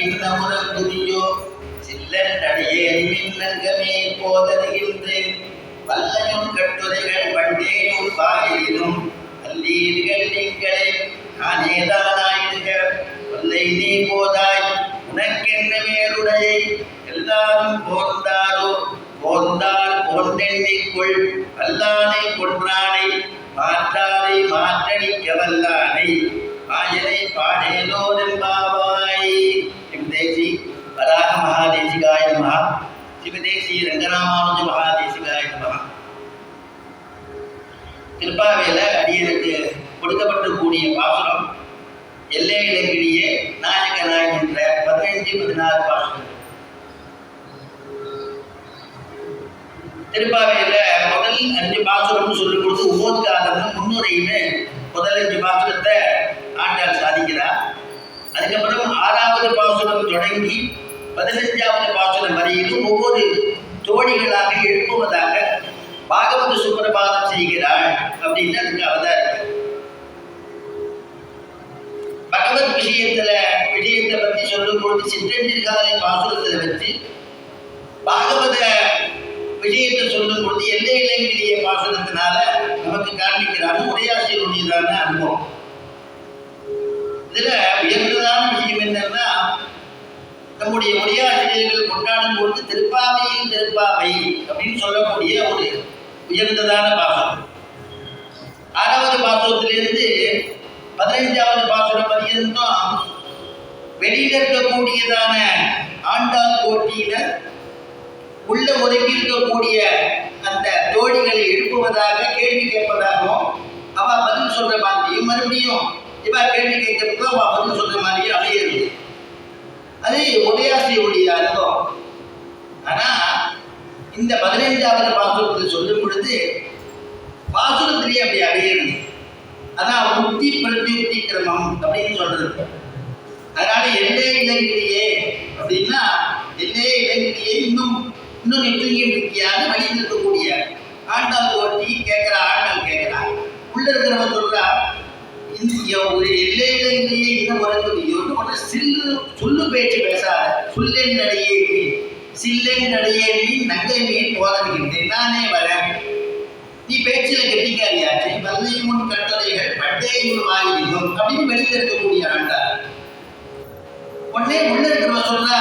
இன்னமுறம் துதியோ சில்லடியே மின்னங்கமே போதருகின்றேன் வல்லையும் கட்டுரைகள் பண்டேயும் பாயிலும் அல்லீர்கள் நீங்களே நானேதானாயிடுக வல்லை நீ போதாய் உனக்கென்ன மேலுடையை எல்லாரும் போர்ந்தாரோ போர்ந்தால் போன்றெண்ணிக்குள் வல்லானை கொன்றானை மாற்றாரை மாற்றணிக்க வல்லானை ஆயனை பாடேனோ நம்பாவாய். தேசி வராக மகாதேசிகாய நமஹ. சிவதேசி ரங்கராமானுஜ மகாதேசிகாய நமஹ. திருப்பாவையில அடியனுக்கு கொடுக்கப்பட்டிருக்கூடிய பாசுரம் எல்லை இலங்கிலேயே நாயக நாயன் என்ற 15-16 பாசுரம். திருப்பாவையில முதல் 5 பாசுரம் சொல்லும் பொழுது உபோத்காதம்னு முன்னுரைன்னு முதல் 5 பாசுரத்தை ஆண்டாள் சாதிக்கிறார். அதுக்கப்புறம் 6வது பாசுரம் தொடங்கி 15வது பாசுரம் வரையிலும் ஒவ்வொரு தோழிகளாக எழுப்புவதாக பாகவத சுப்பிரபாதம் செய்கிறாள் அப்படின்னு அதுக்கு அவதாரம். பகவத் விஷயத்தை பற்றி சொல்லும் பொழுது சிற்றஞ்சிற்காலை பாசுரத்தில் வச்சு பாகவத விஷயத்தை சொல்லும் பொழுது எல்லை இலங்கிலேயே பாசுரத்தினால நமக்கு காண்பிக்கிறாங்க உரையாசிரியருடையதான அனுபவம். இதுல உயர்ந்ததான விஷயம் என்னன்னா, நம்முடைய உரையாசிரியர்கள் கொண்டாடும் பொழுது திருப்பாவையில் திருப்பாவை அப்படின்னு சொல்லக்கூடிய ஒரு உயர்ந்ததான பாசுரம். 6வது பாசுரத்திலிருந்து 15வது பாசுரம் பரியந்தம் வெளியில இருக்கக்கூடியதான ஆண்டாள் கோட்டியினர் உள்ள ஒதுக்கி இருக்கக்கூடிய அந்த தோழிகளை எழுப்புவதாக கேள்வி கேட்பதாகவும் அவ பதில் சொல்ற மாதிரியும் மறுபடியும் இவ கேள்வி கேட்கறதுக்கு அவ பதில் சொல்ற மாதிரியும் அமையிறது. அது உதயாசியுடைய அனுபவம். ஆனா இந்த 15வது பாசுரத்தில் சொல்லும் பொழுது பாசுரத்திலேயே அப்படி அடையிறது. அதான் முக்தி பிரத்யுக்தி கிரமம் அப்படின்னு சொல்றது. அதனால எல்லே இலங்கிலேயே அப்படின்னா எல்லே இலங்கிலேயே இன்னும் நீ தூங்கிட்டு இருக்கியான்னு வழியில் இருக்கக்கூடிய ஆண்டாள் ஓட்டி கேட்கிறா. ஆண்டாள் கேட்கிறா, உள்ள இருக்கிறவன் சொல்றா, ஒரு எல்லை இலங்கிலேயே இன்னும் உறங்குதியோன்னு ஒரு சொல்லு பேச்சு பேசாத சொல்லென் நடையே சில்லென் நடையே நீ நங்கை மீன் போதவிக்கின்றேன் நானே வரேன். நீ பேச்சில கெட்டிக்காரியாச்சு வல்லை முன் கட்டளைகள் பட்டேயும் வாயிலும் அப்படின்னு வெளியில் இருக்கக்கூடிய ஆண்டாள். உடனே உள்ள இருக்கிறவன் சொல்றா,